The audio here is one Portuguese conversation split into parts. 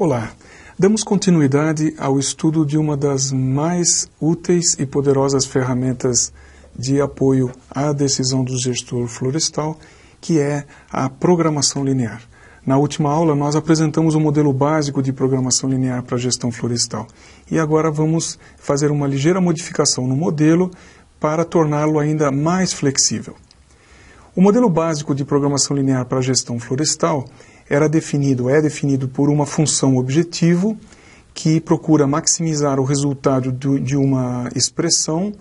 Olá, damos continuidade ao estudo de uma das mais úteis e poderosas ferramentas de apoio à decisão do gestor florestal, que é a programação linear. Na última aula, nós apresentamos o modelo básico de programação linear para a gestão florestal. E agora vamos fazer uma ligeira modificação no modelo para torná-lo ainda mais flexível. O modelo básico de programação linear para a gestão florestal é definido por uma função objetivo que procura maximizar o resultado de uma expressão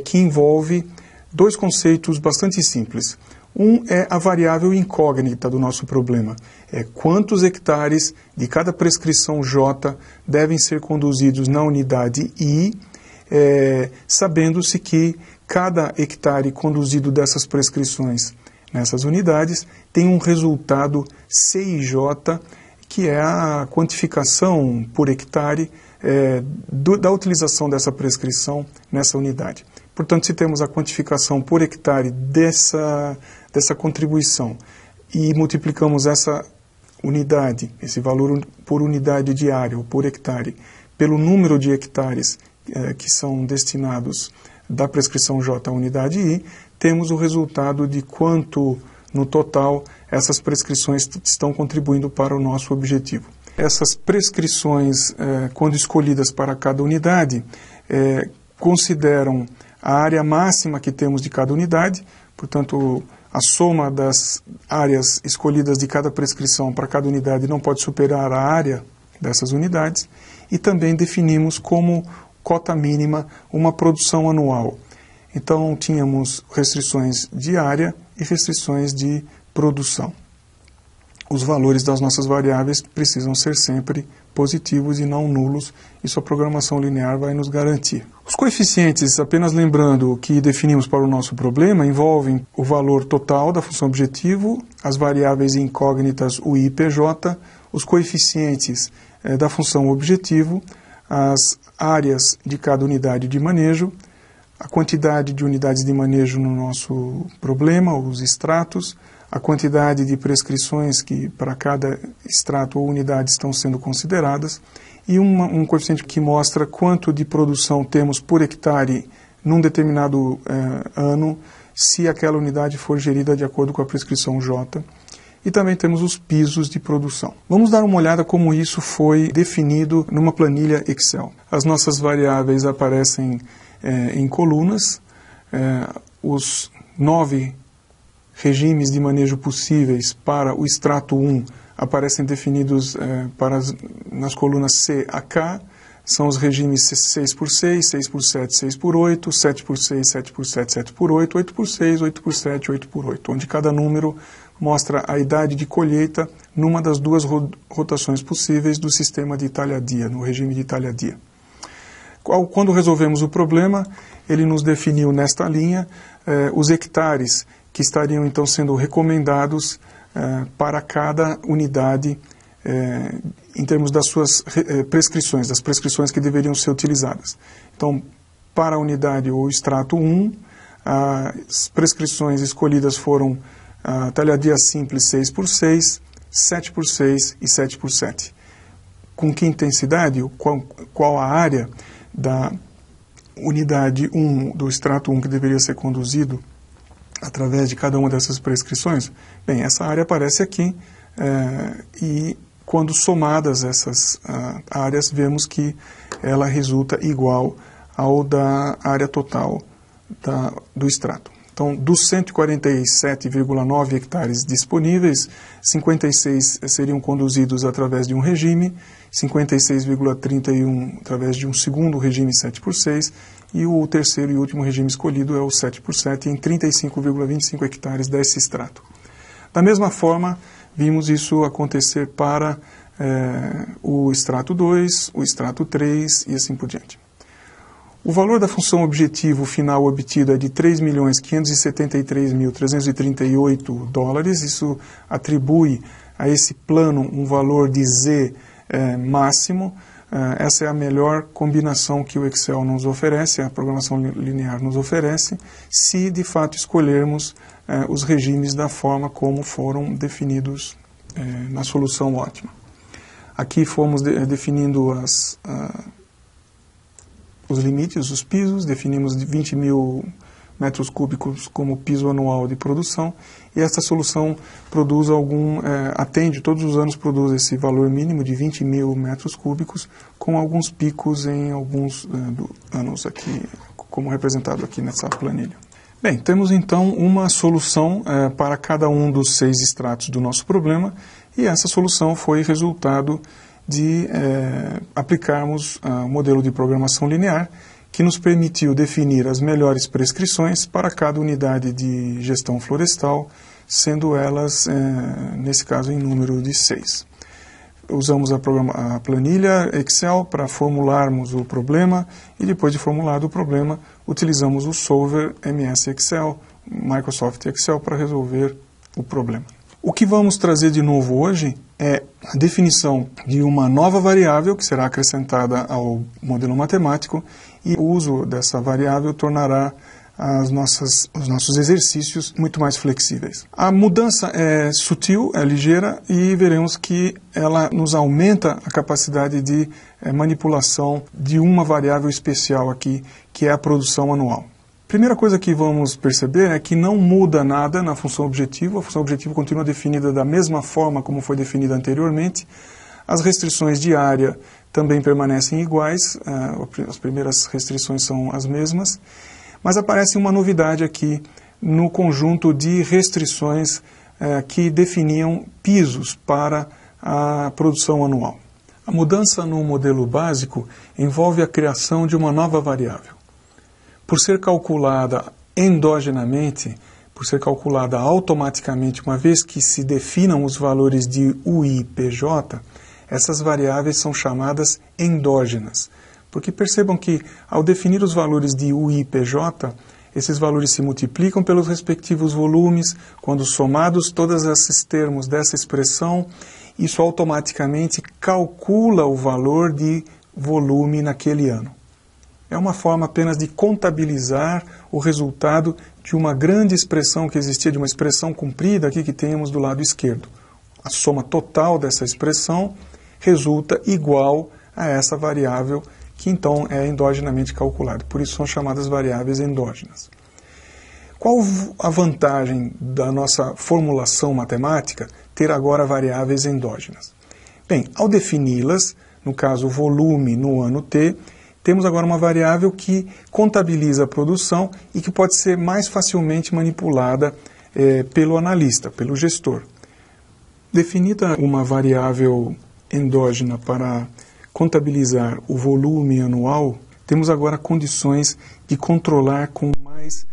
que envolve dois conceitos bastante simples. Um é a variável incógnita do nosso problema. É quantos hectares de cada prescrição J devem ser conduzidos na unidade I, sabendo-se que cada hectare conduzido dessas prescrições nessas unidades tem um resultado CIJ, que é a quantificação por hectare da utilização dessa prescrição nessa unidade. Portanto, se temos a quantificação por hectare dessa contribuição e multiplicamos essa unidade, esse valor por unidade de área ou por hectare, pelo número de hectares que são destinados da prescrição J à unidade I, temos o resultado de quanto, no total, essas prescrições estão contribuindo para o nosso objetivo. Essas prescrições, quando escolhidas para cada unidade, consideram a área máxima que temos de cada unidade, portanto, a soma das áreas escolhidas de cada prescrição para cada unidade não pode superar a área dessas unidades, e também definimos como cota mínima uma produção anual. Então, tínhamos restrições de área e restrições de produção. Os valores das nossas variáveis precisam ser sempre positivos e não nulos. Isso a programação linear vai nos garantir. Os coeficientes, apenas lembrando que definimos para o nosso problema, envolvem o valor total da função objetivo, as variáveis incógnitas UI e PJ, os coeficientes da função objetivo, as áreas de cada unidade de manejo, a quantidade de unidades de manejo no nosso problema, os extratos, a quantidade de prescrições que para cada extrato ou unidade estão sendo consideradas, e um coeficiente que mostra quanto de produção temos por hectare num determinado ano, se aquela unidade for gerida de acordo com a prescrição J. E também temos os pisos de produção. Vamos dar uma olhada como isso foi definido numa planilha Excel. As nossas variáveis aparecem em colunas, os 9 regimes de manejo possíveis para o extrato 1 aparecem definidos nas colunas C a K, são os regimes 6x6, 6x7, 6x8, 7x6, 7x7, 7x8, 8x6, 8x7, 8x8, onde cada número mostra a idade de colheita numa das duas rotações possíveis do sistema de talhadia, no regime de talhadia. Quando resolvemos o problema, ele nos definiu nesta linha os hectares que estariam então sendo recomendados para cada unidade em termos das suas prescrições, das prescrições que deveriam ser utilizadas. Então, para a unidade ou extrato 1, as prescrições escolhidas foram a talhadia simples 6x6, 7x6 e 7x7. Com que intensidade, qual a área da unidade 1, do extrato 1 que deveria ser conduzido através de cada uma dessas prescrições? Bem, essa área aparece aqui e quando somadas essas áreas, vemos que ela resulta igual ao da área total do extrato. Então, dos 147,9 hectares disponíveis, 56 seriam conduzidos através de um regime, 56,31 através de um segundo regime 7x6, e o terceiro e último regime escolhido é o 7x7 em 35,25 hectares desse extrato. Da mesma forma, vimos isso acontecer para o extrato 2, o extrato 3 e assim por diante. O valor da função objetivo final obtido é de $3.573.338. Isso atribui a esse plano um valor de Z máximo. Essa é a melhor combinação que o Excel nos oferece, a programação linear nos oferece, se de fato escolhermos os regimes da forma como foram definidos na solução ótima. Aqui fomos definindo os limites, os pisos, definimos 20 mil metros cúbicos como piso anual de produção, e esta solução produz todos os anos produz esse valor mínimo de 20 mil metros cúbicos, com alguns picos em alguns anos aqui, como representado aqui nessa planilha. Bem, temos então uma solução para cada um dos 6 estratos do nosso problema, e essa solução foi resultado de aplicarmos o modelo de programação linear, que nos permitiu definir as melhores prescrições para cada unidade de gestão florestal, sendo elas, nesse caso, em número de 6. Usamos a planilha Excel para formularmos o problema, e depois de formulado o problema, utilizamos o solver MS Excel, Microsoft Excel, para resolver o problema. O que vamos trazer de novo hoje é a definição de uma nova variável que será acrescentada ao modelo matemático, e o uso dessa variável tornará os nossos exercícios muito mais flexíveis. A mudança é sutil, é ligeira, e veremos que ela nos aumenta a capacidade de manipulação de uma variável especial aqui, que é a produção anual. Primeira coisa que vamos perceber é que não muda nada na função objetivo. A função objetivo continua definida da mesma forma como foi definida anteriormente. As restrições de área também permanecem iguais, as primeiras restrições são as mesmas, mas aparece uma novidade aqui no conjunto de restrições que definiam pisos para a produção anual. A mudança no modelo básico envolve a criação de uma nova variável. Por ser calculada endogenamente, por ser calculada automaticamente, uma vez que se definam os valores de UI e PJ, essas variáveis são chamadas endógenas. Porque percebam que, ao definir os valores de UI e PJ, esses valores se multiplicam pelos respectivos volumes. Quando somados todos esses termos dessa expressão, isso automaticamente calcula o valor de volume naquele ano. É uma forma apenas de contabilizar o resultado de uma grande expressão que existia, de uma expressão comprida aqui que temos do lado esquerdo. A soma total dessa expressão resulta igual a essa variável que então é endogenamente calculada. Por isso são chamadas variáveis endógenas. Qual a vantagem da nossa formulação matemática ter agora variáveis endógenas? Bem, ao defini-las, no caso o volume no ano T, temos agora uma variável que contabiliza a produção e que pode ser mais facilmente manipulada pelo analista, pelo gestor. Definida uma variável endógena para contabilizar o volume anual, temos agora condições de controlar com mais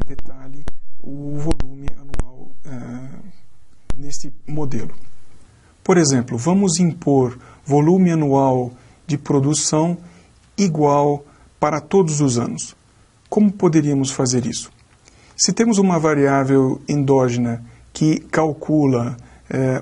detalhe o volume anual neste modelo. Por exemplo, vamos impor volume anual de produção igual para todos os anos. Como poderíamos fazer isso? Se temos uma variável endógena que calcula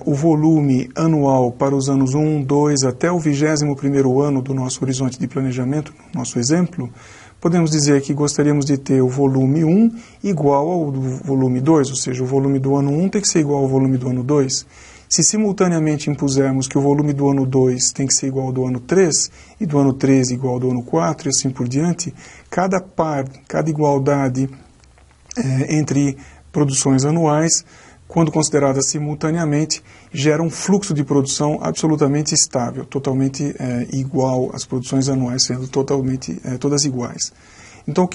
o volume anual para os anos 1, 2 até o 21º ano do nosso horizonte de planejamento, no nosso exemplo, podemos dizer que gostaríamos de ter o volume 1 igual ao do volume 2, ou seja, o volume do ano 1 tem que ser igual ao volume do ano 2. Se simultaneamente impusermos que o volume do ano 2 tem que ser igual ao do ano 3, e do ano 3 igual ao do ano 4, e assim por diante, cada igualdade entre produções anuais, quando consideradas simultaneamente, gera um fluxo de produção absolutamente estável, totalmente igual, as produções anuais sendo todas iguais. Então,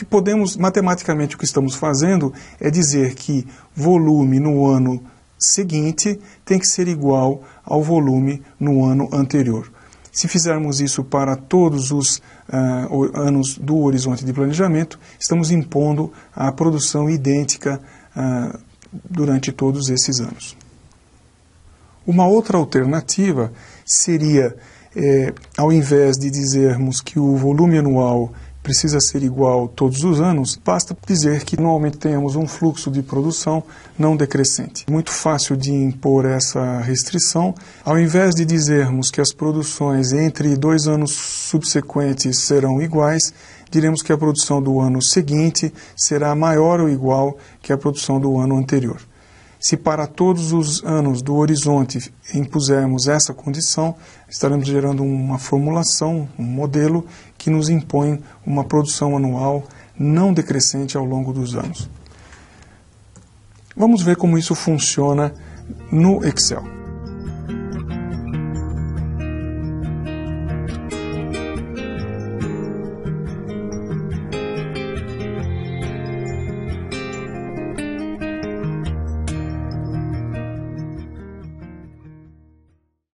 matematicamente, o que estamos fazendo é dizer que volume no ano seguinte tem que ser igual ao volume no ano anterior. Se fizermos isso para todos os anos do horizonte de planejamento, estamos impondo a produção idêntica durante todos esses anos. Uma outra alternativa seria, ao invés de dizermos que o volume anual precisa ser igual todos os anos, basta dizer que normalmente tenhamos um fluxo de produção não decrescente. Muito fácil de impor essa restrição. Ao invés de dizermos que as produções entre 2 anos subsequentes serão iguais, diremos que a produção do ano seguinte será maior ou igual que a produção do ano anterior. Se para todos os anos do horizonte impusermos essa condição, estaremos gerando uma formulação, um modelo que nos impõe uma produção anual não decrescente ao longo dos anos. Vamos ver como isso funciona no Excel.